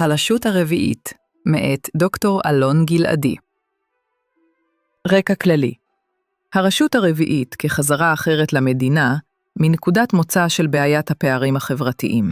הרשות הרביעית, מאת דוקטור אלון גלעדי. רקע כללי. הרשות הרביעית כחזרה אחרת למדינה, מנקודת מוצא של בעיית הפערים החברתיים.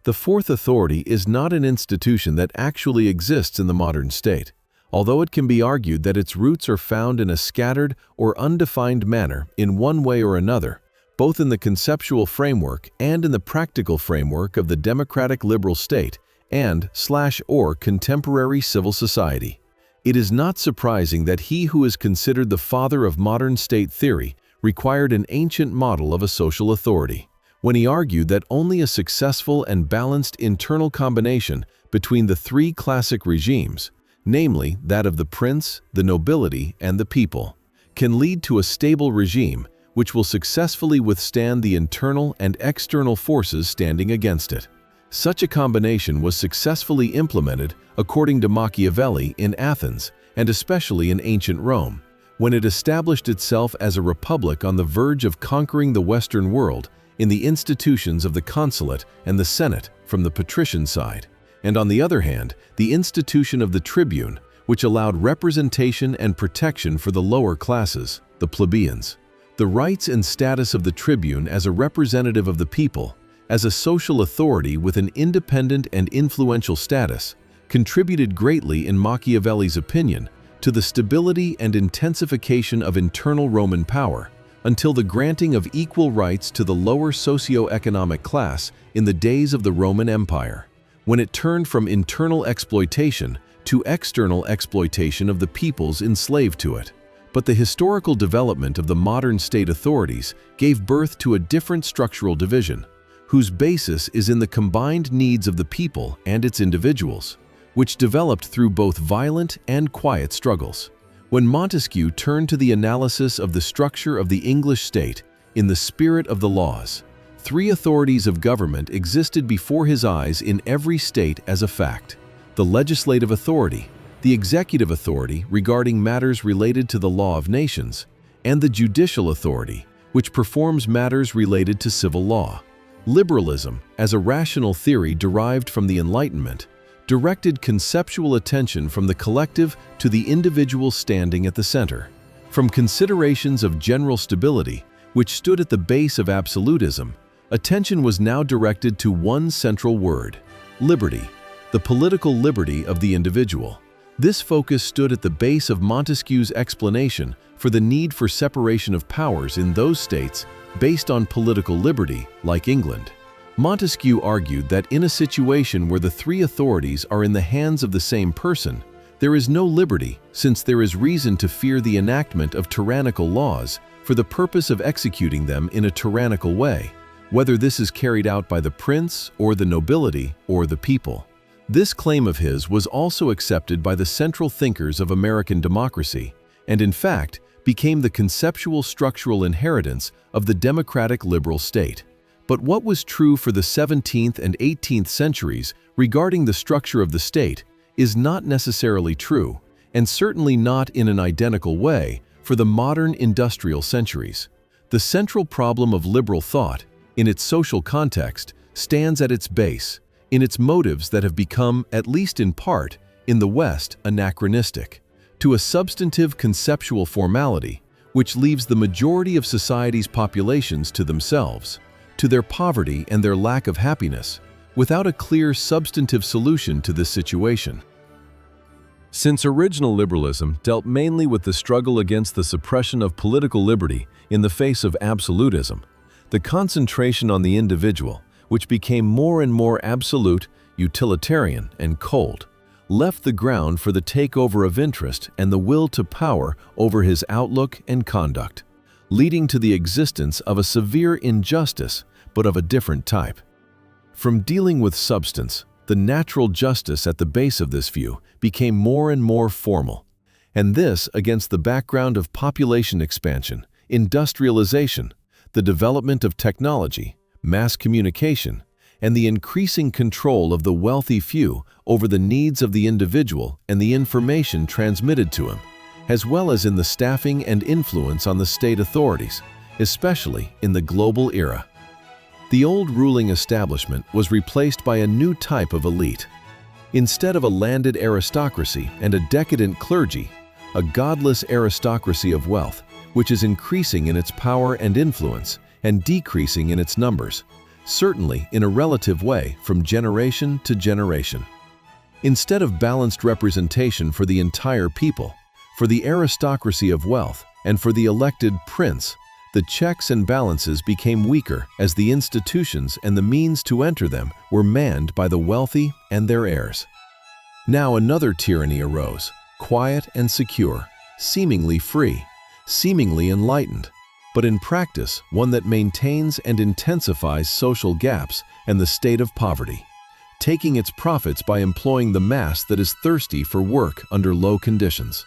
The fourth authority is not an institution that actually exists in the modern state, although it can be argued that its roots are found in a scattered or undefined manner in one way or another, both in the conceptual framework and in the practical framework of the democratic liberal state and/or contemporary civil society. It is not surprising that he who is considered the father of modern state theory required an ancient model of a social authority, when he argued that only a successful and balanced internal combination between the three classic regimes, namely that of the prince, the nobility, and the people, can lead to a stable regime which will successfully withstand the internal and external forces standing against it. Such a combination was successfully implemented, according to Machiavelli, in Athens, and especially in ancient Rome, when it established itself as a republic on the verge of conquering the Western world in the institutions of the consulate and the Senate from the patrician side, and on the other hand, the institution of the tribune, which allowed representation and protection for the lower classes, the plebeians. The rights and status of the tribune as a representative of the people, as a social authority with an independent and influential status, contributed greatly, in Machiavelli's opinion, to the stability and intensification of internal Roman power, until the granting of equal rights to the lower socio-economic class in the days of the Roman Empire, when it turned from internal exploitation to external exploitation of the peoples enslaved to it. But the historical development of the modern state authorities gave birth to a different structural division, whose basis is in the combined needs of the people and its individuals, which developed through both violent and quiet struggles. When Montesquieu turned to the analysis of the structure of the English state in the spirit of the laws, three authorities of government existed before his eyes in every state as a fact: the legislative authority, the executive authority regarding matters related to the law of nations, and the judicial authority, which performs matters related to civil law. Liberalism, as a rational theory derived from the Enlightenment, directed conceptual attention from the collective to the individual standing at the center. From considerations of general stability, which stood at the base of absolutism, attention was now directed to one central word: liberty, the political liberty of the individual. This focus stood at the base of Montesquieu's explanation for the need for separation of powers in those states based on political liberty, like England. Montesquieu argued that in a situation where the three authorities are in the hands of the same person, there is no liberty, since there is reason to fear the enactment of tyrannical laws for the purpose of executing them in a tyrannical way, whether this is carried out by the prince or the nobility or the people. This claim of his was also accepted by the central thinkers of American democracy, and in fact became the conceptual structural inheritance of the democratic liberal state. But what was true for the 17th and 18th centuries regarding the structure of the state is not necessarily true, and certainly not in an identical way, for the modern industrial centuries. The central problem of liberal thought, in its social context, stands at its base, in its motives that have become, at least in part, in the West, anachronistic, to a substantive conceptual formality which leaves the majority of society's populations to themselves, to their poverty and their lack of happiness, without a clear substantive solution to this situation. Since original liberalism dealt mainly with the struggle against the suppression of political liberty in the face of absolutism, the concentration on the individual, which became more and more absolute, utilitarian, and cold, left the ground for the takeover of interest and the will to power over his outlook and conduct, leading to the existence of a severe injustice, but of a different type. From dealing with substance, the natural justice at the base of this view became more and more formal, and this against the background of population expansion, industrialization, the development of technology, mass communication, and the increasing control of the wealthy few over the needs of the individual and the information transmitted to him, as well as in the staffing and influence on the state authorities, especially in the global era. The old ruling establishment was replaced by a new type of elite. Instead of a landed aristocracy and a decadent clergy, a godless aristocracy of wealth, which is increasing in its power and influence and decreasing in its numbers, certainly in a relative way from generation to generation. Instead of balanced representation for the entire people, for the aristocracy of wealth, and for the elected prince, the checks and balances became weaker as the institutions and the means to enter them were manned by the wealthy and their heirs. Now another tyranny arose, quiet and secure, seemingly free, seemingly enlightened, but in practice one that maintains and intensifies social gaps and the state of poverty, taking its profits by employing the mass that is thirsty for work under low conditions,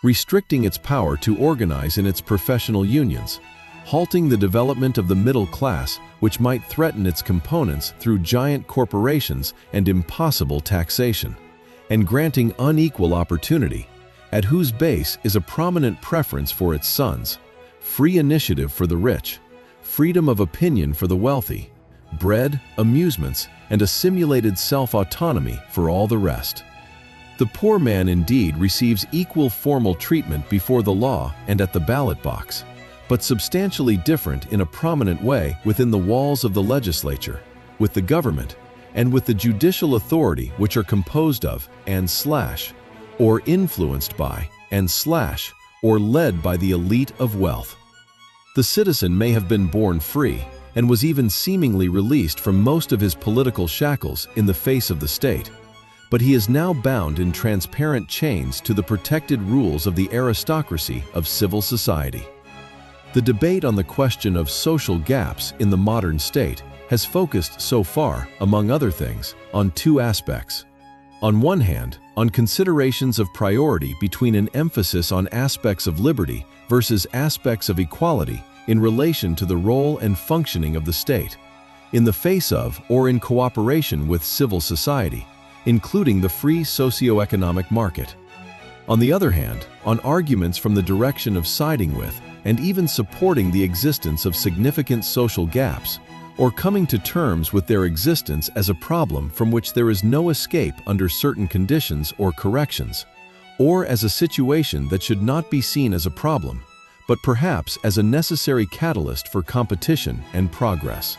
restricting its power to organize in its professional unions, halting the development of the middle class, which might threaten its components through giant corporations and impossible taxation, and granting unequal opportunity, at whose base is a prominent preference for its sons, free initiative for the rich, freedom of opinion for the wealthy, bread, amusements, and a simulated self-autonomy for all the rest. The poor man indeed receives equal formal treatment before the law and at the ballot box, but substantially different in a prominent way within the walls of the legislature, with the government, and with the judicial authority, which are composed of or influenced by or led by the elite of wealth. The citizen may have been born free and was even seemingly released from most of his political shackles in the face of the state, but he is now bound in transparent chains to the protected rules of the aristocracy of civil society. The debate on the question of social gaps in the modern state has focused so far, among other things, on two aspects. On one hand, on considerations of priority between an emphasis on aspects of liberty versus aspects of equality in relation to the role and functioning of the state, in the face of or in cooperation with civil society, including the free socio-economic market. On the other hand, on arguments from the direction of siding with and even supporting the existence of significant social gaps, or coming to terms with their existence as a problem from which there is no escape under certain conditions or corrections, or as a situation that should not be seen as a problem, but perhaps as a necessary catalyst for competition and progress.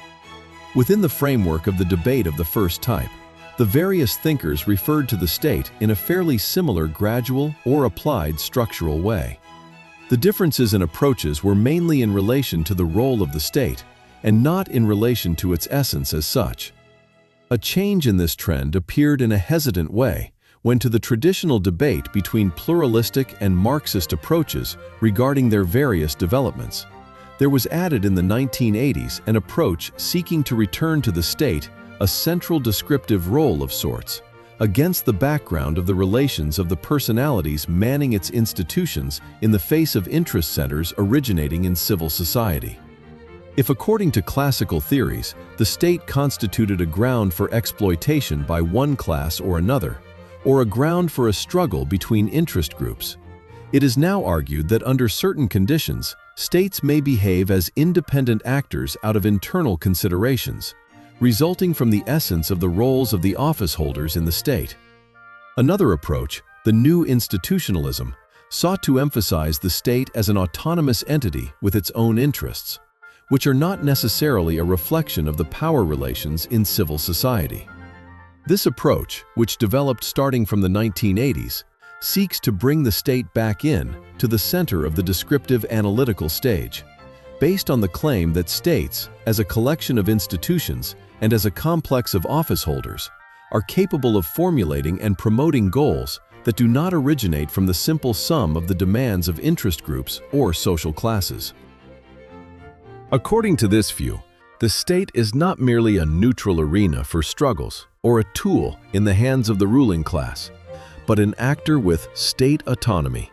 Within the framework of the debate of the first type, the various thinkers referred to the state in a fairly similar gradual or applied structural way. The differences in approaches were mainly in relation to the role of the state, and not in relation to its essence as such. A change in this trend appeared in a hesitant way when to the traditional debate between pluralistic and Marxist approaches regarding their various developments, there was added in the 1980s an approach seeking to return to the state a central descriptive role of sorts, against the background of the relations of the personalities manning its institutions in the face of interest centers originating in civil society. If, according to classical theories, the state constituted a ground for exploitation by one class or another, or a ground for a struggle between interest groups, it is now argued that under certain conditions, states may behave as independent actors out of internal considerations, resulting from the essence of the roles of the office holders in the state. Another approach, the new institutionalism, sought to emphasize the state as an autonomous entity with its own interests, which are not necessarily a reflection of the power relations in civil society. This approach, which developed starting from the 1980s, seeks to bring the state back in to the center of the descriptive analytical stage, based on the claim that states, as a collection of institutions and as a complex of office holders, are capable of formulating and promoting goals that do not originate from the simple sum of the demands of interest groups or social classes. According to this view, the state is not merely a neutral arena for struggles or a tool in the hands of the ruling class, but an actor with state autonomy.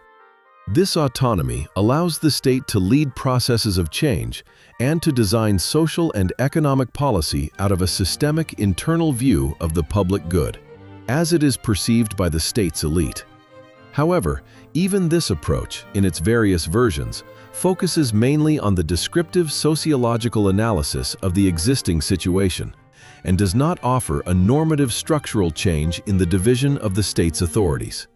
This autonomy allows the state to lead processes of change and to design social and economic policy out of a systemic internal view of the public good, as it is perceived by the state's elite. However, even this approach, in its various versions, focuses mainly on the descriptive sociological analysis of the existing situation, and does not offer a normative structural change in the division of the state's authorities.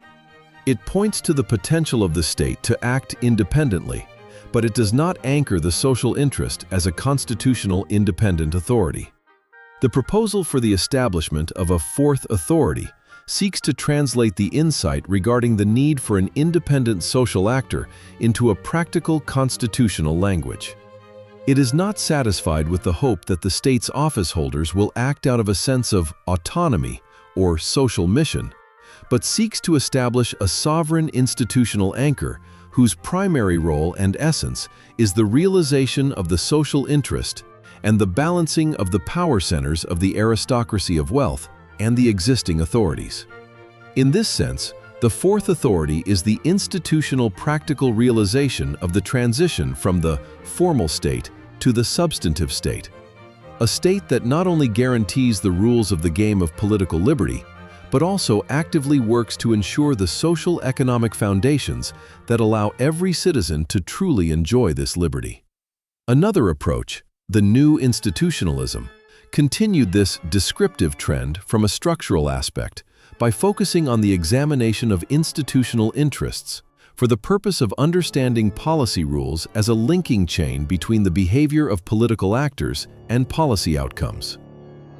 It points to the potential of the state to act independently, but it does not anchor the social interest as a constitutional independent authority. The proposal for the establishment of a fourth authority seeks to translate the insight regarding the need for an independent social actor into a practical constitutional language. It is not satisfied with the hope that the state's office holders will act out of a sense of autonomy or social mission, but seeks to establish a sovereign institutional anchor whose primary role and essence is the realization of the social interest and the balancing of the power centers of the aristocracy of wealth and the existing authorities. In this sense, the fourth authority is the institutional practical realization of the transition from the formal state to the substantive state, a state that not only guarantees the rules of the game of political liberty, but also actively works to ensure the social economic foundations that allow every citizen to truly enjoy this liberty. Another approach, the new institutionalism, continued this descriptive trend from a structural aspect by focusing on the examination of institutional interests for the purpose of understanding policy rules as a linking chain between the behavior of political actors and policy outcomes.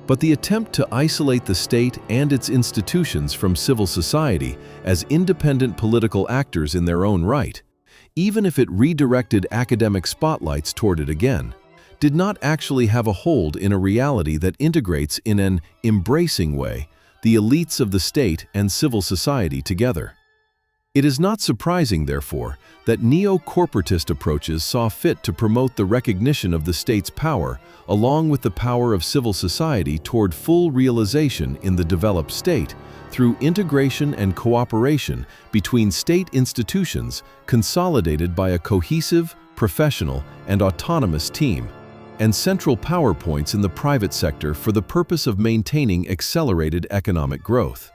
But the attempt to isolate the state and its institutions from civil society as independent political actors in their own right, even if it redirected academic spotlights toward it again, did not actually have a hold in a reality that integrates in an embracing way the elites of the state and civil society together. It is not surprising, therefore, that neo-corporatist approaches saw fit to promote the recognition of the state's power along with the power of civil society toward full realization in the developed state through integration and cooperation between state institutions consolidated by a cohesive, professional, and autonomous team, and central power points in the private sector for the purpose of maintaining accelerated economic growth.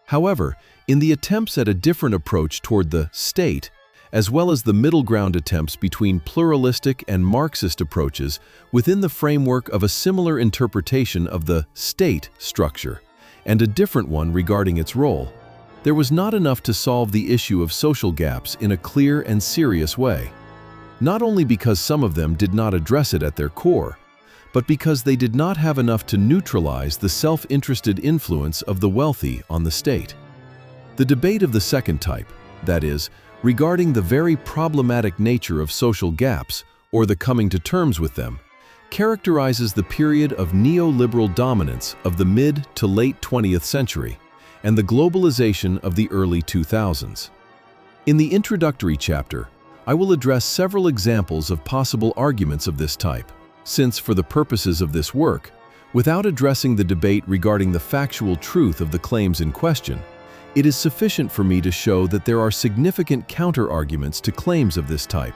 However, in the attempts at a different approach toward the state, as well as the middle ground attempts between pluralistic and Marxist approaches within the framework of a similar interpretation of the state structure, and a different one regarding its role, there was not enough to solve the issue of social gaps in a clear and serious way. Not only because some of them did not address it at their core, but because they did not have enough to neutralize the self-interested influence of the wealthy on the state. The debate of the second type, that is, regarding the very problematic nature of social gaps or the coming to terms with them, characterizes the period of neoliberal dominance of the mid to late 20th century and the globalization of the early 2000s. In the introductory chapter, I will address several examples of possible arguments of this type, since, for the purposes of this work, without addressing the debate regarding the factual truth of the claims in question, it is sufficient for me to show that there are significant counter-arguments to claims of this type,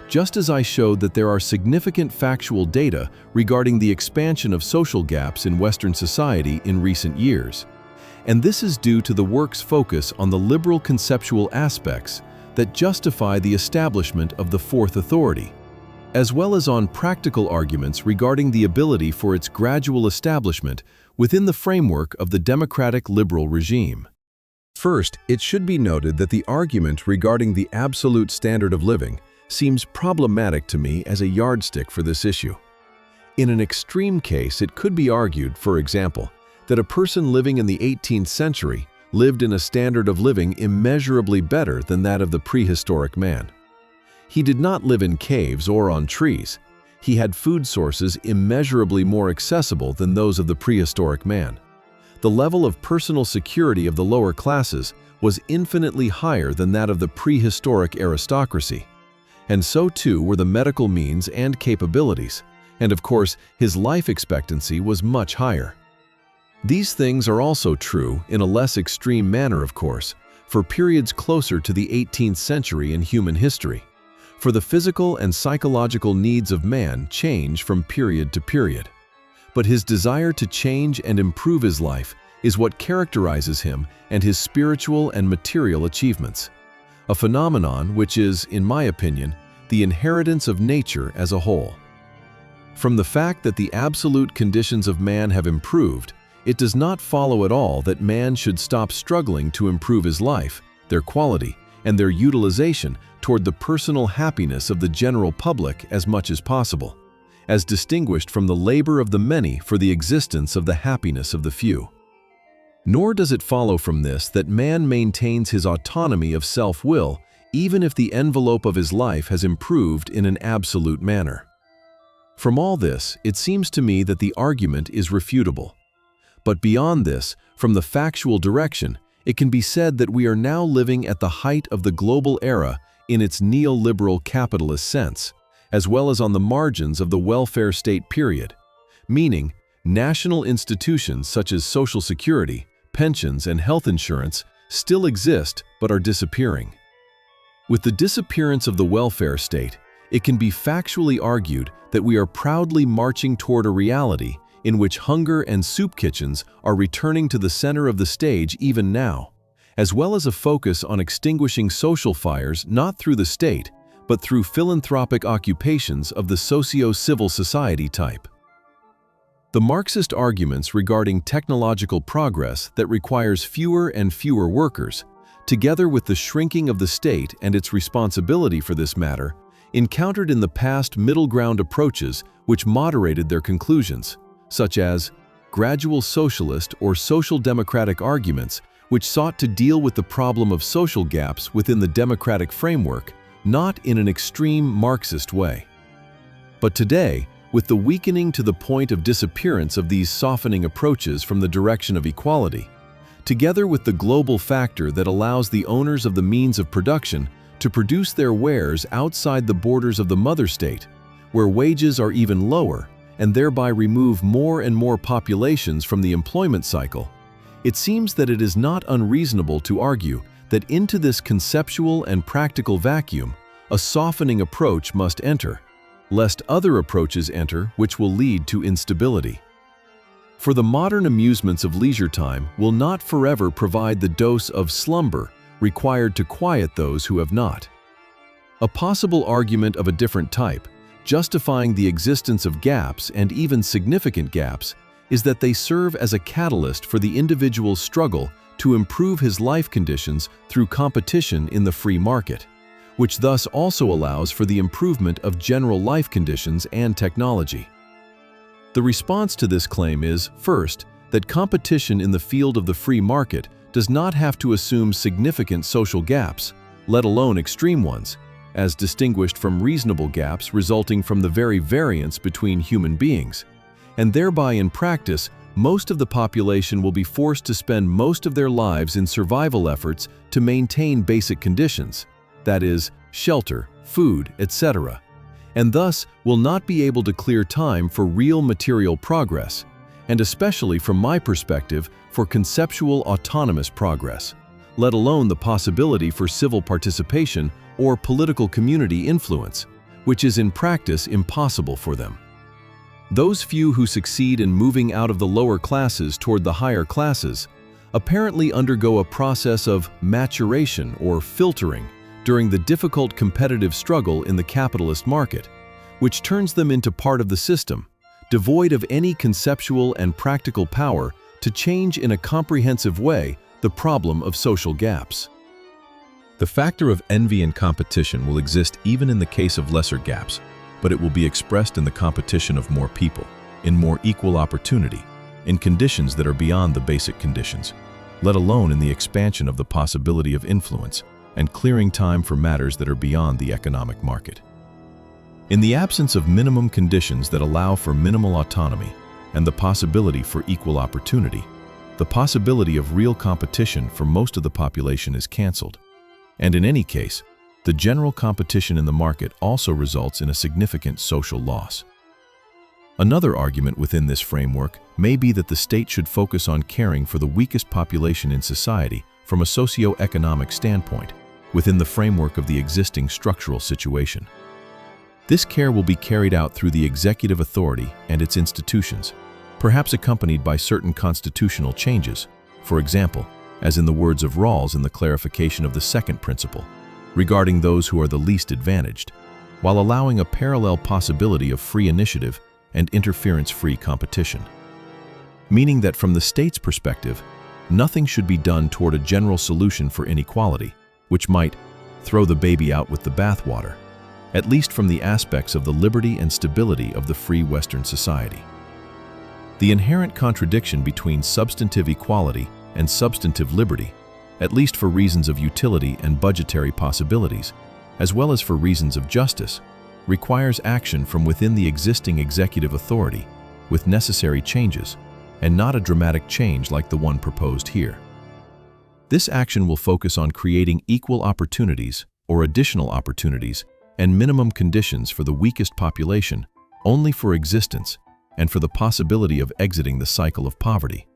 just as I showed that there are significant factual data regarding the expansion of social gaps in Western society in recent years. And this is due to the work's focus on the liberal conceptual aspects that justify the establishment of the fourth authority, as well as on practical arguments regarding the ability for its gradual establishment within the framework of the democratic liberal regime. First, it should be noted that the argument regarding the absolute standard of living seems problematic to me as a yardstick for this issue. In an extreme case, it could be argued, for example, that a person living in the 18th century lived in a standard of living immeasurably better than that of the prehistoric man. He did not live in caves or on trees. He had food sources immeasurably more accessible than those of the prehistoric man. The level of personal security of the lower classes was infinitely higher than that of the prehistoric aristocracy. And so too were the medical means and capabilities, and of course his life expectancy was much higher. These things are also true, in a less extreme manner of course, for periods closer to the 18th century in human history. For the physical and psychological needs of man change from period to period. But his desire to change and improve his life is what characterizes him and his spiritual and material achievements, a phenomenon which is, in my opinion, the inheritance of nature as a whole. From the fact that the absolute conditions of man have improved, it does not follow at all that man should stop struggling to improve his life, their quality, and their utilization toward the personal happiness of the general public as much as possible, as distinguished from the labor of the many for the existence of the happiness of the few. Nor does it follow from this that man maintains his autonomy of self-will even if the envelope of his life has improved in an absolute manner. From all this, it seems to me that the argument is refutable. But beyond this, from the factual direction, it can be said that we are now living at the height of the global era in its neoliberal capitalist sense, as well as on the margins of the welfare state period, meaning national institutions such as Social Security, pensions, and health insurance still exist but are disappearing. With the disappearance of the welfare state, it can be factually argued that we are proudly marching toward a reality in which hunger and soup kitchens are returning to the center of the stage even now, as well as a focus on extinguishing social fires not through the state, but through philanthropic occupations of the socio-civil society type. The Marxist arguments regarding technological progress that requires fewer and fewer workers, together with the shrinking of the state and its responsibility for this matter, encountered in the past middle ground approaches which moderated their conclusions, such as gradual socialist or social democratic arguments which sought to deal with the problem of social gaps within the democratic framework, not in an extreme Marxist way. But today, with the weakening to the point of disappearance of these softening approaches from the direction of equality, together with the global factor that allows the owners of the means of production to produce their wares outside the borders of the mother state, where wages are even lower, and thereby remove more and more populations from the employment cycle, it seems that it is not unreasonable to argue that into this conceptual and practical vacuum, a softening approach must enter, lest other approaches enter which will lead to instability. For the modern amusements of leisure time will not forever provide the dose of slumber required to quiet those who have not. A possible argument of a different type, justifying the existence of gaps and even significant gaps, is that they serve as a catalyst for the individual's struggle to improve his life conditions through competition in the free market, which thus also allows for the improvement of general life conditions and technology. The response to this claim is, first, that competition in the field of the free market does not have to assume significant social gaps, let alone extreme ones, as distinguished from reasonable gaps resulting from the very variance between human beings, and thereby in practice, most of the population will be forced to spend most of their lives in survival efforts to maintain basic conditions, that is, shelter, food, etc., and thus will not be able to clear time for real material progress, and especially from my perspective, for conceptual autonomous progress, let alone the possibility for civil participation or political community influence, which is in practice impossible for them. Those few who succeed in moving out of the lower classes toward the higher classes apparently undergo a process of maturation or filtering during the difficult competitive struggle in the capitalist market, which turns them into part of the system, devoid of any conceptual and practical power to change in a comprehensive way the problem of social gaps. The factor of envy and competition will exist even in the case of lesser gaps, but it will be expressed in the competition of more people, in more equal opportunity, in conditions that are beyond the basic conditions, let alone in the expansion of the possibility of influence and clearing time for matters that are beyond the economic market. In the absence of minimum conditions that allow for minimal autonomy and the possibility for equal opportunity, the possibility of real competition for most of the population is cancelled. And in any case, the general competition in the market also results in a significant social loss. Another argument within this framework may be that the state should focus on caring for the weakest population in society from a socio-economic standpoint, within the framework of the existing structural situation. This care will be carried out through the executive authority and its institutions, perhaps accompanied by certain constitutional changes, For example, as in the words of Rawls in the clarification of the second principle, regarding those who are the least advantaged, while allowing a parallel possibility of free initiative and interference-free competition. Meaning that from the state's perspective, nothing should be done toward a general solution for inequality, which might throw the baby out with the bathwater, at least from the aspects of the liberty and stability of the free Western society. The inherent contradiction between substantive equality and substantive liberty, at least for reasons of utility and budgetary possibilities, as well as for reasons of justice, requires action from within the existing executive authority with necessary changes, and not a dramatic change like the one proposed here. This action will focus on creating equal opportunities or additional opportunities and minimum conditions for the weakest population only for existence and for the possibility of exiting the cycle of poverty.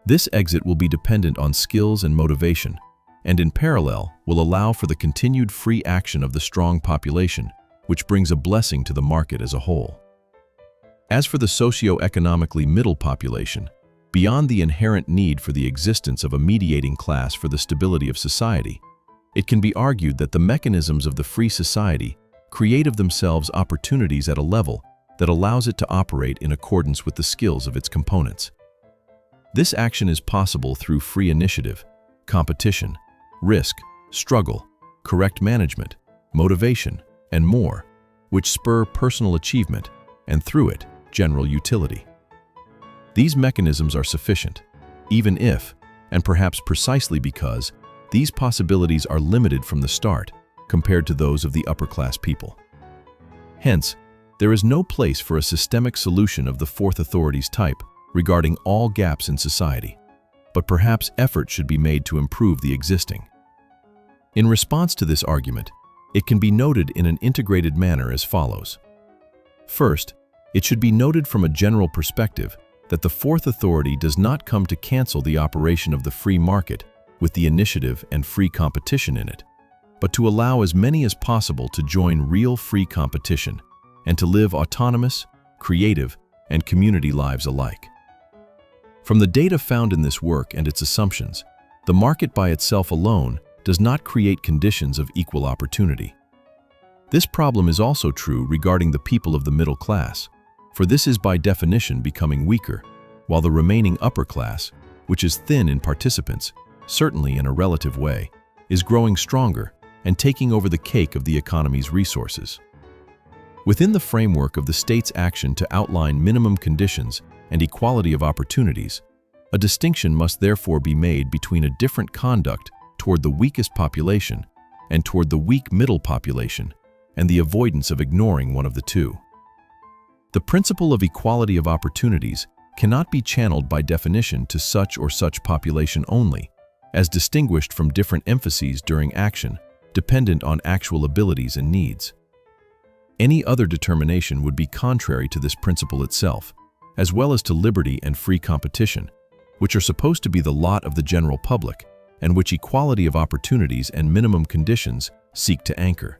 This exit will be dependent on skills and motivation, and in parallel will allow for the continued free action of the strong population, which brings a blessing to the market as a whole. As for the socio-economically middle population, beyond the inherent need for the existence of a mediating class for the stability of society, it can be argued that the mechanisms of the free society create of themselves opportunities at a level that allows it to operate in accordance with the skills of its components. This action is possible through free initiative, competition, risk, struggle, correct management, motivation, and more, which spur personal achievement and, through it, general utility. These mechanisms are sufficient, even if, and perhaps precisely because, these possibilities are limited from the start compared to those of the upper-class people. Hence, there is no place for a systemic solution of the fourth authority's type regarding all gaps in society, but perhaps effort should be made to improve the existing. In response to this argument, it can be noted in an integrated manner as follows. First, it should be noted from a general perspective that the fourth authority does not come to cancel the operation of the free market with the initiative and free competition in it, but to allow as many as possible to join real free competition and to live autonomous, creative, and community lives alike. From the data found in this work and its assumptions, the market by itself alone does not create conditions of equal opportunity. This problem is also true regarding the people of the middle class, for this is by definition becoming weaker, while the remaining upper class, which is thin in participants, certainly in a relative way, is growing stronger and taking over the cake of the economy's resources. Within the framework of the state's action to outline minimum conditions and equality of opportunities, a distinction must therefore be made between a different conduct toward the weakest population and toward the weak middle population, and the avoidance of ignoring one of the two. The principle of equality of opportunities cannot be channeled by definition to such or such population only, as distinguished from different emphases during action, dependent on actual abilities and needs. Any other determination would be contrary to this principle itself, as well as to liberty and free competition, which are supposed to be the lot of the general public, and which equality of opportunities and minimum conditions seek to anchor.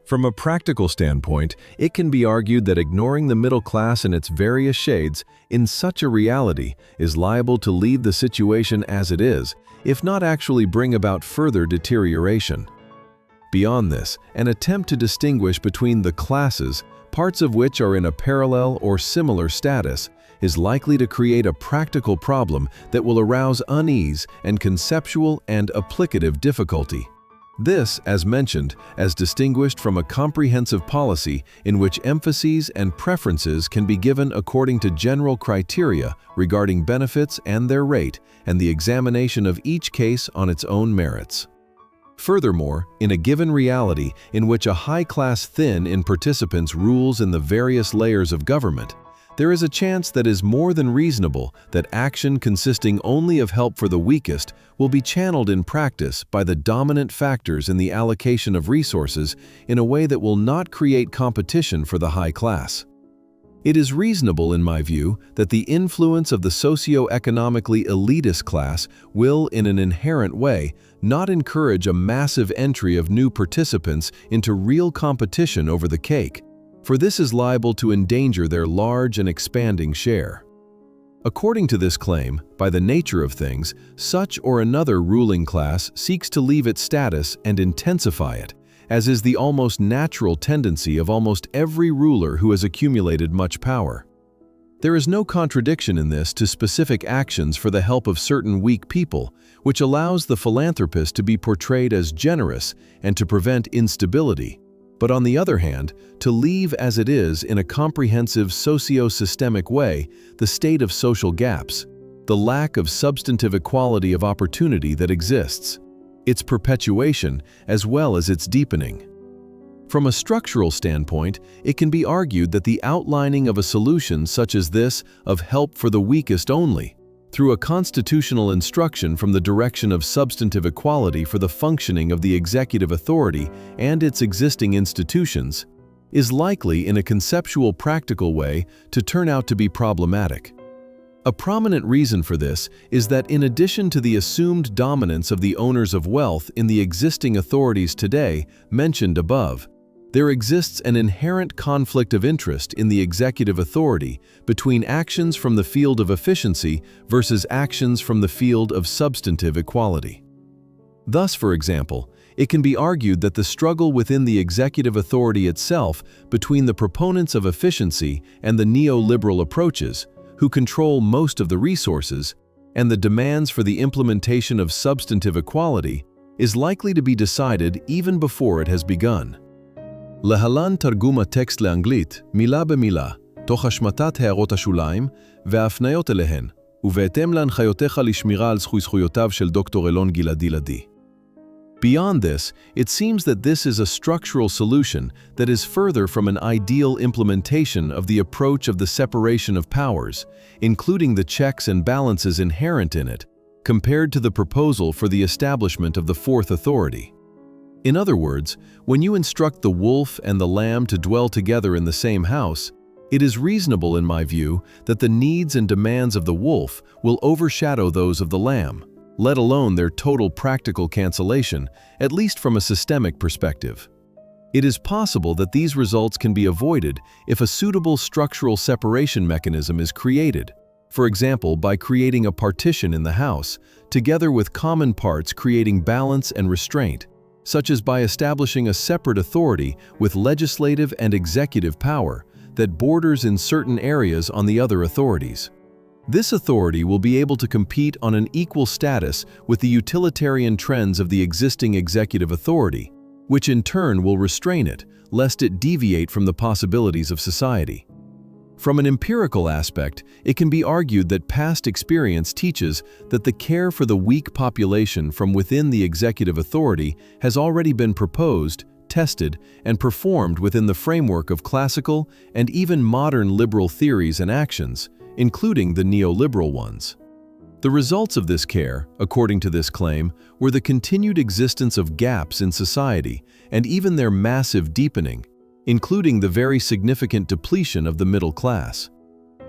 From a practical standpoint, it can be argued that ignoring the middle class in its various shades in such a reality is liable to leave the situation as it is, if not actually bring about further deterioration. Beyond this, an attempt to distinguish between the classes, parts of which are in a parallel or similar status, is likely to create a practical problem that will arouse unease and conceptual and applicative difficulty. This, as mentioned, as distinguished from a comprehensive policy in which emphases and preferences can be given according to general criteria regarding benefits and their rate, and the examination of each case on its own merits. Furthermore, in a given reality in which a high-class thin in participants rules in the various layers of government, there is a chance that is more than reasonable that action consisting only of help for the weakest will be channeled in practice by the dominant factors in the allocation of resources in a way that will not create competition for the high class. It is reasonable, in my view, that the influence of the socio-economically elitist class will, in an inherent way, not encourage a massive entry of new participants into real competition over the cake, for this is liable to endanger their large and expanding share. According to this claim, by the nature of things, such or another ruling class seeks to leave its status and intensify it, as is the almost natural tendency of almost every ruler who has accumulated much power. There is no contradiction in this to specific actions for the help of certain weak people, which allows the philanthropist to be portrayed as generous and to prevent instability, but on the other hand, to leave as it is in a comprehensive socio-systemic way the state of social gaps, the lack of substantive equality of opportunity that exists, its perpetuation as well as its deepening. From a structural standpoint, it can be argued that the outlining of a solution such as this of help for the weakest only, through a constitutional instruction from the direction of substantive equality for the functioning of the executive authority and its existing institutions, is likely in a conceptual practical way to turn out to be problematic. A prominent reason for this is that in addition to the assumed dominance of the owners of wealth in the existing authorities today mentioned above, there exists an inherent conflict of interest in the executive authority between actions from the field of efficiency versus actions from the field of substantive equality. Thus, for example, it can be argued that the struggle within the executive authority itself between the proponents of efficiency and the neoliberal approaches, who control most of the resources, and the demands for the implementation of substantive equality, is likely to be decided even before it has begun. להלן תרגום הטקסט לאנגלית, מילה במילה, תוך השמטת הערות השוליים וההפניות אליהן, ובהתאם להנחיותיך לשמירה על זכויותיו של דוקטור אלון גלעדי. Beyond this, it seems that this is a structural solution that is further from an ideal implementation of the approach of the separation of powers, including the checks and balances inherent in it, compared to the proposal for the establishment of the fourth authority. In other words, when you instruct the wolf and the lamb to dwell together in the same house, it is reasonable in my view that the needs and demands of the wolf will overshadow those of the lamb, let alone their total practical cancellation, at least from a systemic perspective. It is possible that these results can be avoided if a suitable structural separation mechanism is created, for example by creating a partition in the house, together with common parts creating balance and restraint, such as by establishing a separate authority with legislative and executive power that borders in certain areas on the other authorities. This authority will be able to compete on an equal status with the utilitarian trends of the existing executive authority, which in turn will restrain it, lest it deviate from the possibilities of society. From an empirical aspect, it can be argued that past experience teaches that the care for the weak population from within the executive authority has already been proposed, tested, and performed within the framework of classical and even modern liberal theories and actions, including the neoliberal ones. The results of this care, according to this claim, were the continued existence of gaps in society and even their massive deepening, including the very significant depletion of the middle class.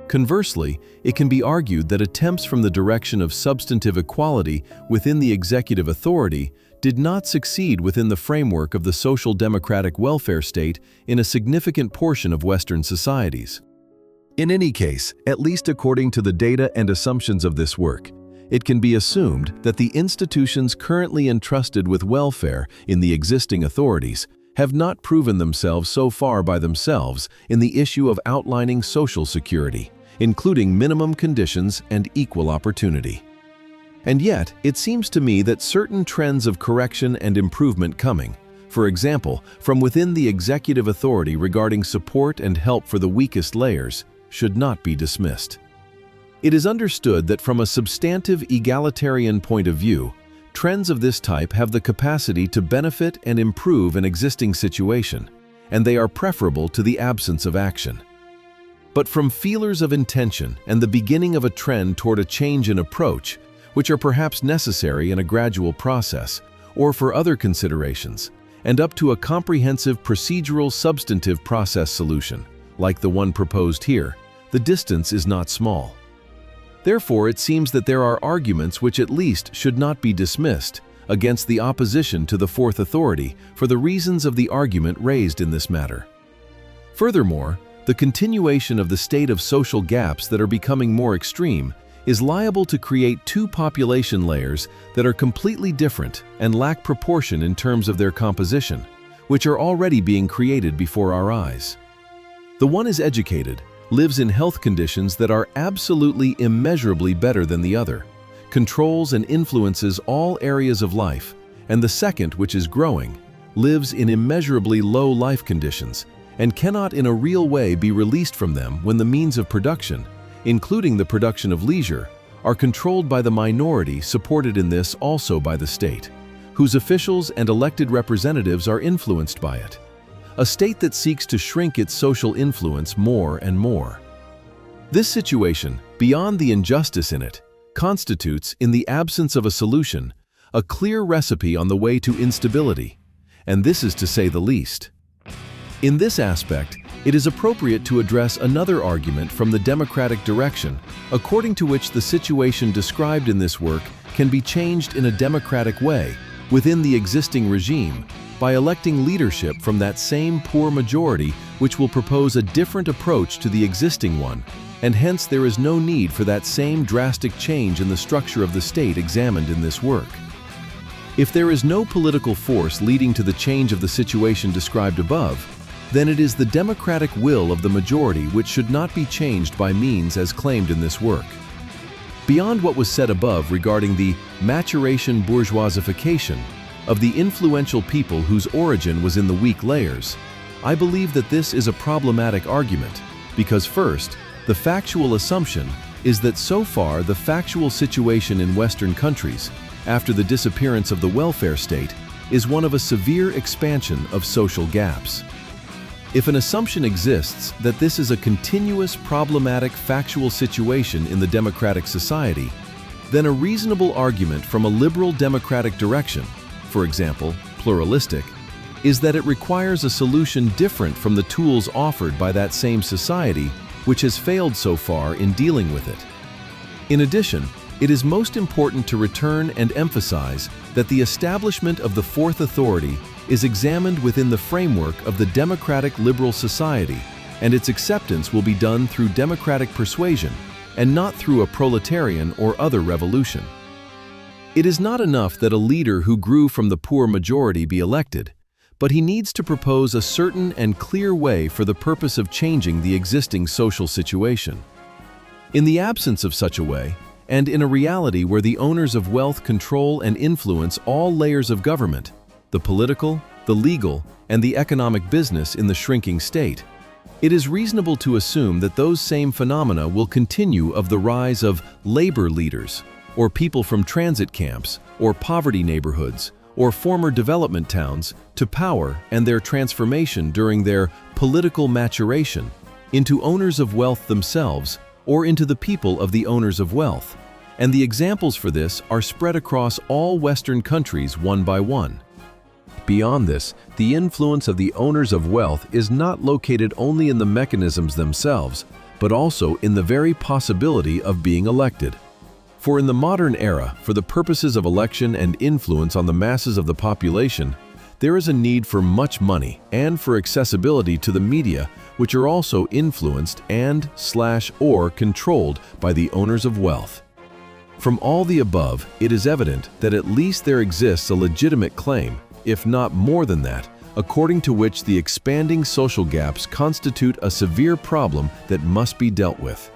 Conversely, it can be argued that attempts from the direction of substantive equality within the executive authority did not succeed within the framework of the social democratic welfare state in a significant portion of Western societies. In any case, at least according to the data and assumptions of this work, it can be assumed that the institutions currently entrusted with welfare in the existing authorities have not proven themselves so far by themselves in the issue of outlining social security, including minimum conditions and equal opportunity. And yet, it seems to me that certain trends of correction and improvement coming, for example, from within the executive authority regarding support and help for the weakest layers, should not be dismissed. It is understood that from a substantive egalitarian point of view, trends of this type have the capacity to benefit and improve an existing situation, and they are preferable to the absence of action. But from feelers of intention and the beginning of a trend toward a change in approach, which are perhaps necessary in a gradual process, or for other considerations, and up to a comprehensive procedural substantive process solution, like the one proposed here, the distance is not small. Therefore, it seems that there are arguments which at least should not be dismissed against the opposition to the fourth authority for the reasons of the argument raised in this matter. Furthermore, The continuation of the state of social gaps that are becoming more extreme is liable to create two population layers that are completely different and lack proportion in terms of their composition, which are already being created before our eyes. The one is educated, lives in health conditions that are absolutely immeasurably better than the other, controls and influences all areas of life, and the second, which is growing, lives in immeasurably low life conditions and cannot in a real way be released from them when the means of production, including the production of leisure, are controlled by the minority supported in this also by the state, whose officials and elected representatives are influenced by it. A state that seeks to shrink its social influence more and more. This situation, beyond the injustice in it, constitutes, in the absence of a solution, a clear recipe on the way to instability, and this is to say the least. In this aspect, it is appropriate to address another argument from the democratic direction, according to which the situation described in this work can be changed in a democratic way, within the existing regime, by electing leadership from that same poor majority which will propose a different approach to the existing one, and hence there is no need for that same drastic change in the structure of the state examined in this work. If there is no political force leading to the change of the situation described above, then it is the democratic will of the majority which should not be changed by means as claimed in this work. Beyond what was said above regarding the maturation bourgeoisification of the influential people whose origin was in the weak layers, I believe that this is a problematic argument, because first, the factual assumption is that so far the factual situation in Western countries, after the disappearance of the welfare state, is one of a severe expansion of social gaps. If an assumption exists that this is a continuous problematic factual situation in the democratic society, then a reasonable argument from a liberal democratic direction, for example, pluralistic, is that it requires a solution different from the tools offered by that same society which has failed so far in dealing with it. In addition, it is most important to return and emphasize that the establishment of the fourth authority is examined within the framework of the democratic liberal society, and its acceptance will be done through democratic persuasion and not through a proletarian or other revolution. It is not enough that a leader who grew from the poor majority be elected, but he needs to propose a certain and clear way for the purpose of changing the existing social situation. In the absence of such a way, and in a reality where the owners of wealth control and influence all layers of government, the political, the legal, and the economic business in the shrinking state, it is reasonable to assume that those same phenomena will continue of the rise of labor leaders, or people from transit camps, or poverty neighborhoods, or former development towns to power and their transformation during their political maturation into owners of wealth themselves or into the people of the owners of wealth, and the examples for this are spread across all Western countries one by one. Beyond this, the influence of the owners of wealth is not located only in the mechanisms themselves, but also in the very possibility of being elected. For in the modern era, for the purposes of election and influence on the masses of the population, there is a need for much money and for accessibility to the media, which are also influenced and/or controlled by the owners of wealth. From all the above, it is evident that at least there exists a legitimate claim, if not more than that, according to which the expanding social gaps constitute a severe problem that must be dealt with.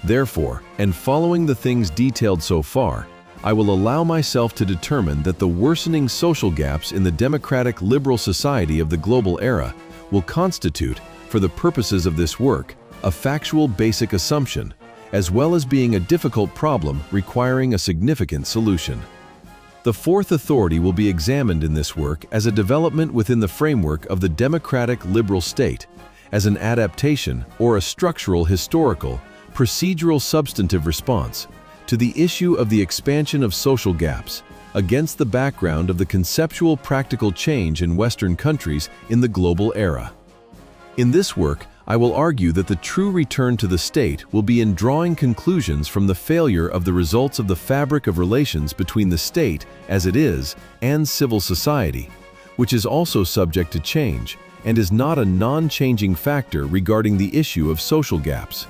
Therefore, and following the things detailed so far, I will allow myself to determine that the worsening social gaps in the democratic liberal society of the global era will constitute, for the purposes of this work, a factual basic assumption, as well as being a difficult problem requiring a significant solution. The fourth authority will be examined in this work as a development within the framework of the democratic liberal state, as an adaptation or a structural, historical, procedural substantive response to the issue of the expansion of social gaps against the background of the conceptual practical change in Western countries in the global era. In this work, I will argue that the true return to the state will be in drawing conclusions from the failure of the results of the fabric of relations between the state as it is and civil society, which is also subject to change and is not a non-changing factor regarding the issue of social gaps.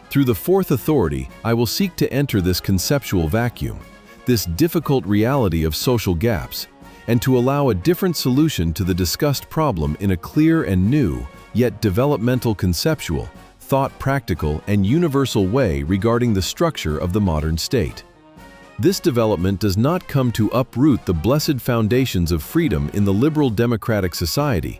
Through the fourth authority, I will seek to enter this conceptual vacuum, this difficult reality of social gaps, and to allow a different solution to the discussed problem in a clear and new, yet developmental conceptual, thought-practical, and universal way regarding the structure of the modern state. This development does not come to uproot the blessed foundations of freedom in the liberal democratic society,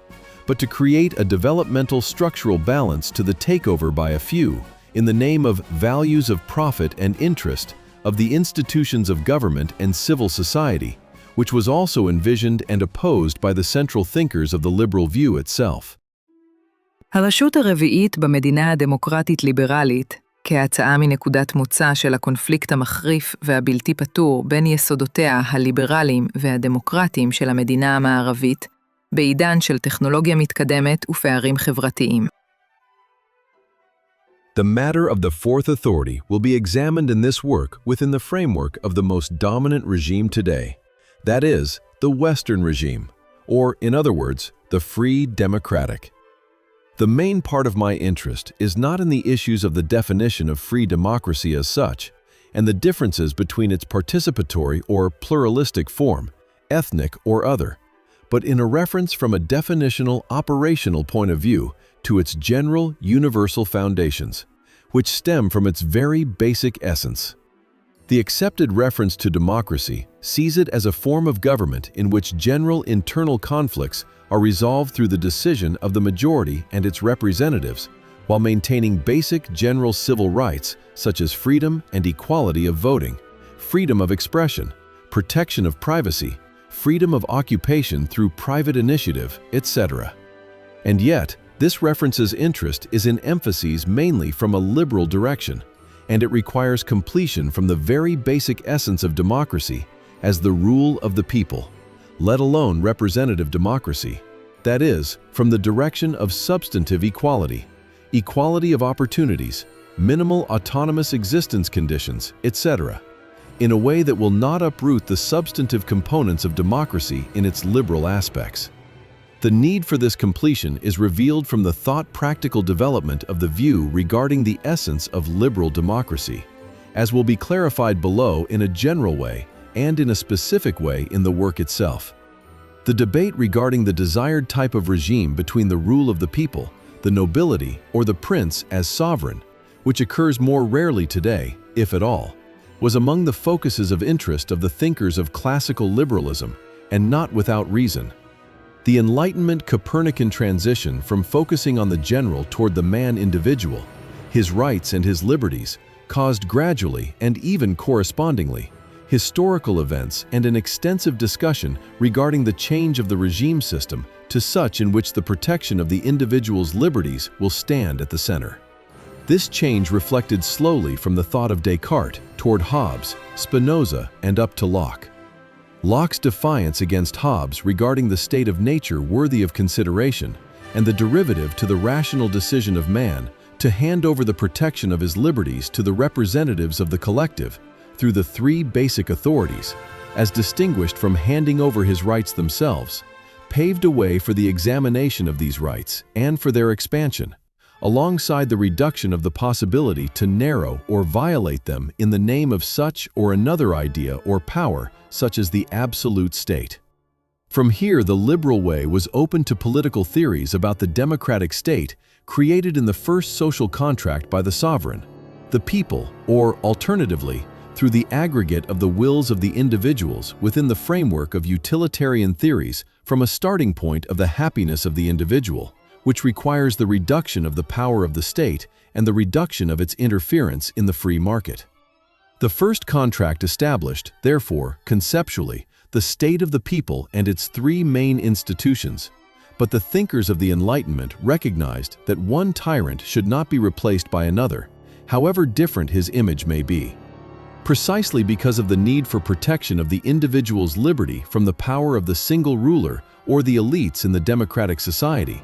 but to create a developmental structural balance to the takeover by a few, in the name of values of profit and interest, of the institutions of government and civil society, which was also envisioned and opposed by the central thinkers of the liberal view itself. הרשות הרביעית במדינה הדמוקרטית-ליברלית, כהצעה מנקודת מוצא של הקונפליקט המחריף והבלתי פתור בין יסודותיה הליברליים והדמוקרטיים של המדינה המערבית, בעידן של טכנולוגיה מתקדמת ופערים חברתיים. The matter of the fourth authority will be examined in this work within the framework of the most dominant regime today, that is, the Western regime, or, in other words, the free democratic. The main part of my interest is not in the issues of the definition of free democracy as such, and the differences between its participatory or pluralistic form, ethnic or other, but in a reference from a definitional operational point of view to its general universal foundations, which stem from its very basic essence. The accepted reference to democracy sees it as a form of government in which general internal conflicts are resolved through the decision of the majority and its representatives, while maintaining basic general civil rights such as freedom and equality of voting, freedom of expression, protection of privacy, freedom of occupation through private initiative, etc. And yet, this reference's interest is in emphases mainly from a liberal direction, and it requires completion from the very basic essence of democracy as the rule of the people, let alone representative democracy, that is, from the direction of substantive equality, equality of opportunities, minimal autonomous existence conditions, etc., in a way that will not uproot the substantive components of democracy in its liberal aspects. The need for this completion is revealed from the thought-practical development of the view regarding the essence of liberal democracy, as will be clarified below in a general way and in a specific way in the work itself. The debate regarding the desired type of regime between the rule of the people, the nobility, or the prince as sovereign, which occurs more rarely today, if at all, was among the focuses of interest of the thinkers of classical liberalism, and not without reason. The Enlightenment Copernican transition from focusing on the general toward the man individual, his rights and his liberties, caused gradually and even correspondingly historical events and an extensive discussion regarding the change of the regime system to such in which the protection of the individual's liberties will stand at the center. This change reflected slowly from the thought of Descartes toward Hobbes, Spinoza, and up to Locke. Locke's defiance against Hobbes regarding the state of nature worthy of consideration, and the derivative to the rational decision of man to hand over the protection of his liberties to the representatives of the collective through the three basic authorities, as distinguished from handing over his rights themselves, paved a way for the examination of these rights and for their expansion, alongside the reduction of the possibility to narrow or violate them in the name of such or another idea or power, such as the absolute state. From here, the liberal way was open to political theories about the democratic state created in the first social contract by the sovereign, the people, or, alternatively, through the aggregate of the wills of the individuals within the framework of utilitarian theories from a starting point of the happiness of the individual, which requires the reduction of the power of the state and the reduction of its interference in the free market. The first contract established, therefore, conceptually, the state of the people and its three main institutions, but the thinkers of the Enlightenment recognized that one tyrant should not be replaced by another, however different his image may be. Precisely because of the need for protection of the individual's liberty from the power of the single ruler or the elites in the democratic society,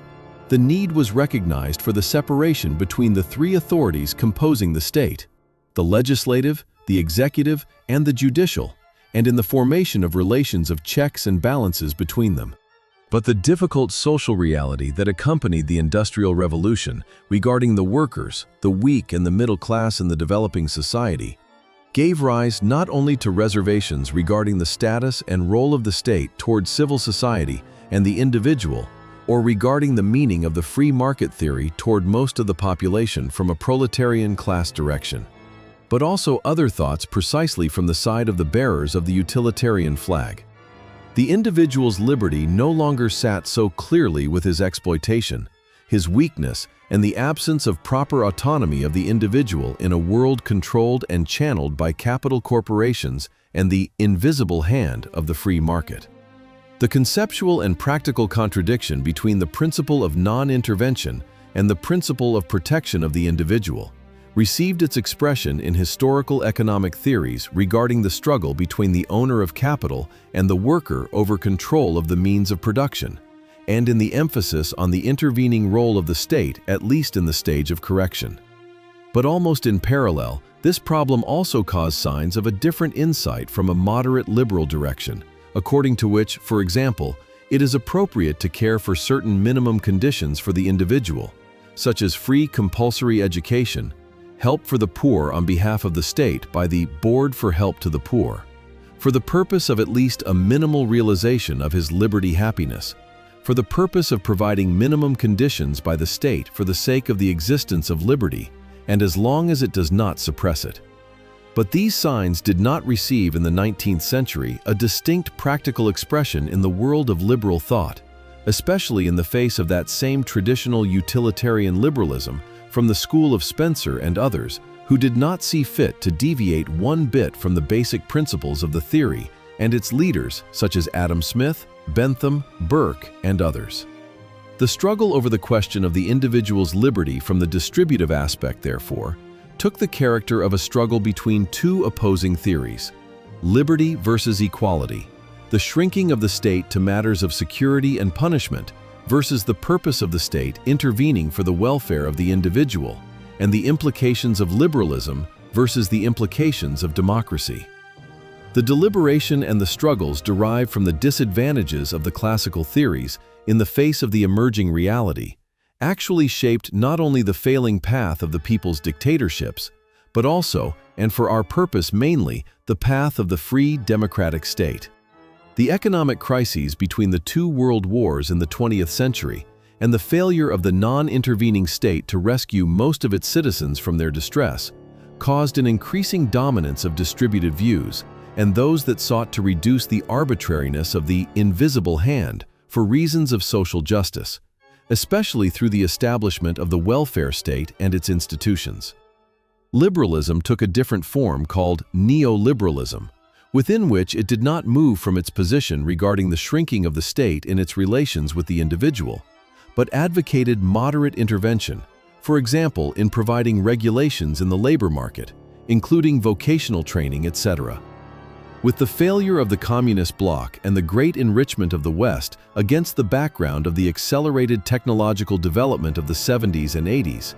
the need was recognized for the separation between the three authorities composing the state, the legislative, the executive, and the judicial, and in the formation of relations of checks and balances between them. But the difficult social reality that accompanied the Industrial Revolution regarding the workers, the weak and the middle class in the developing society gave rise not only to reservations regarding the status and role of the state toward civil society and the individual, or regarding the meaning of the free market theory toward most of the population from a proletarian class direction, but also other thoughts precisely from the side of the bearers of the utilitarian flag. The individual's liberty no longer sat so clearly with his exploitation, his weakness, and the absence of proper autonomy of the individual in a world controlled and channeled by capital corporations and the invisible hand of the free market. The conceptual and practical contradiction between the principle of non-intervention and the principle of protection of the individual received its expression in historical economic theories regarding the struggle between the owner of capital and the worker over control of the means of production, and in the emphasis on the intervening role of the state, at least in the stage of correction. But almost in parallel, this problem also caused signs of a different insight from a moderate liberal direction, according to which, for example, it is appropriate to care for certain minimum conditions for the individual, such as free compulsory education, help for the poor on behalf of the state by the Board for Help to the Poor, for the purpose of at least a minimal realization of his liberty happiness, for the purpose of providing minimum conditions by the state for the sake of the existence of liberty, and as long as it does not suppress it. But these signs did not receive in the 19th century a distinct practical expression in the world of liberal thought, especially in the face of that same traditional utilitarian liberalism from the school of Spencer and others, who did not see fit to deviate one bit from the basic principles of the theory and its leaders such as Adam Smith, Bentham, Burke, and others. The struggle over the question of the individual's liberty from the distributive aspect, therefore, took the character of a struggle between two opposing theories: liberty versus equality, the shrinking of the state to matters of security and punishment versus the purpose of the state intervening for the welfare of the individual, and the implications of liberalism versus the implications of democracy. The deliberation and the struggles derived from the disadvantages of the classical theories in the face of the emerging reality actually shaped not only the failing path of the people's dictatorships, but also, and for our purpose mainly, the path of the free democratic state. The economic crises between the two world wars in the 20th century and the failure of the non-intervening state to rescue most of its citizens from their distress caused an increasing dominance of distributed views and those that sought to reduce the arbitrariness of the invisible hand for reasons of social justice, especially through the establishment of the welfare state and its institutions. Liberalism took a different form called neoliberalism, within which it did not move from its position regarding the shrinking of the state in its relations with the individual, but advocated moderate intervention, for example, in providing regulations in the labor market, including vocational training, etc. With the failure of the communist bloc and the great enrichment of the West against the background of the accelerated technological development of the 70s and 80s,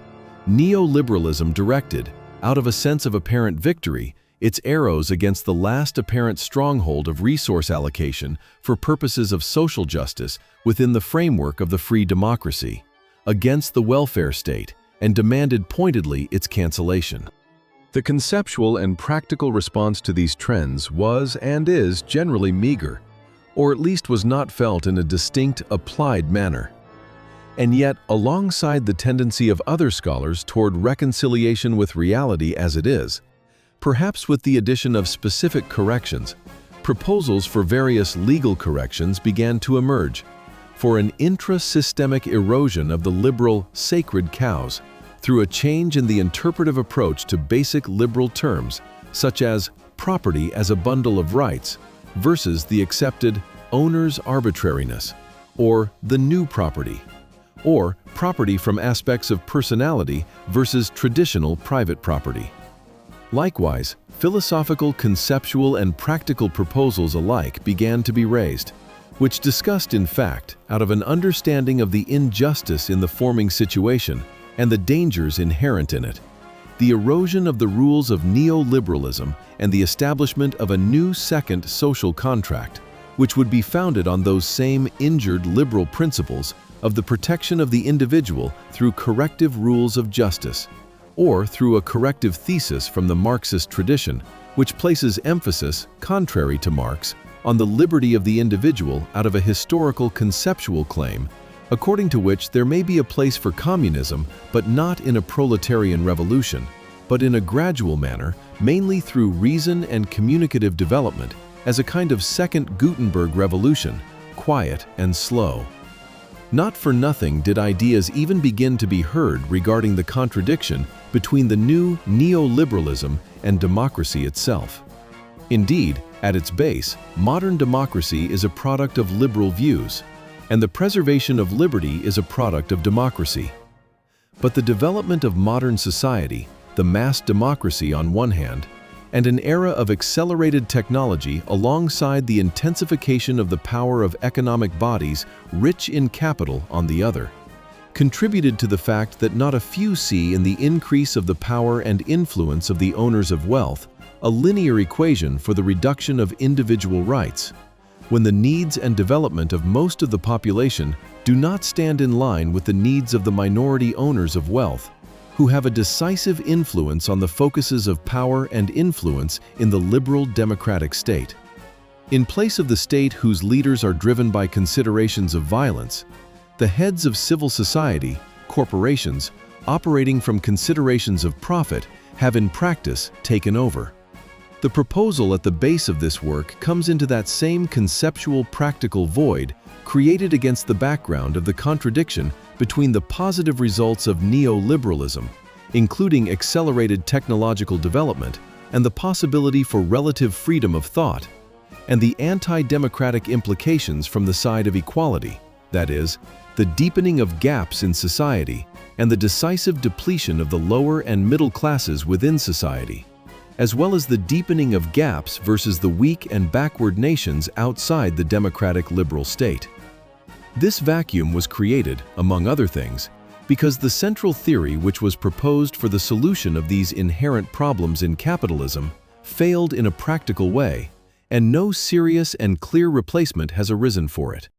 neoliberalism directed, out of a sense of apparent victory, its arrows against the last apparent stronghold of resource allocation for purposes of social justice within the framework of the free democracy, against the welfare state, and demanded pointedly its cancellation. The conceptual and practical response to these trends was and is generally meager, or at least was not felt in a distinct, applied manner. And yet, alongside the tendency of other scholars toward reconciliation with reality as it is, perhaps with the addition of specific corrections, proposals for various legal corrections began to emerge, for an intra-systemic erosion of the liberal sacred cows through a change in the interpretive approach to basic liberal terms, such as property as a bundle of rights versus the accepted owner's arbitrariness, or the new property, or property from aspects of personality versus traditional private property. Likewise, philosophical, conceptual, and practical proposals alike began to be raised, which discussed, in fact, out of an understanding of the injustice in the forming situation and the dangers inherent in it, the erosion of the rules of neoliberalism and the establishment of a new second social contract, which would be founded on those same injured liberal principles of the protection of the individual through corrective rules of justice, or through a corrective thesis from the Marxist tradition, which places emphasis, contrary to Marx, on the liberty of the individual out of a historical conceptual claim, according to which there may be a place for communism, but not in a proletarian revolution, but in a gradual manner, mainly through reason and communicative development, as a kind of second Gutenberg revolution, quiet and slow. Not for nothing did ideas even begin to be heard regarding the contradiction between the new neoliberalism and democracy itself. Indeed, at its base, modern democracy is a product of liberal views, and the preservation of liberty is a product of democracy. But the development of modern society, the mass democracy on one hand, and an era of accelerated technology alongside the intensification of the power of economic bodies rich in capital on the other, contributed to the fact that not a few see in the increase of the power and influence of the owners of wealth a linear equation for the reduction of individual rights, when the needs and development of most of the population do not stand in line with the needs of the minority owners of wealth, who have a decisive influence on the focuses of power and influence in the liberal democratic state. In place of the state whose leaders are driven by considerations of violence, the heads of civil society, corporations, operating from considerations of profit, have in practice taken over. The proposal at the base of this work comes into that same conceptual practical void created against the background of the contradiction between the positive results of neoliberalism, including accelerated technological development and the possibility for relative freedom of thought, and the anti-democratic implications from the side of equality, that is, the deepening of gaps in society and the decisive depletion of the lower and middle classes within society, as well as the deepening of gaps versus the weak and backward nations outside the democratic liberal state. This vacuum was created, among other things, because the central theory which was proposed for the solution of these inherent problems in capitalism failed in a practical way, and no serious and clear replacement has arisen for it.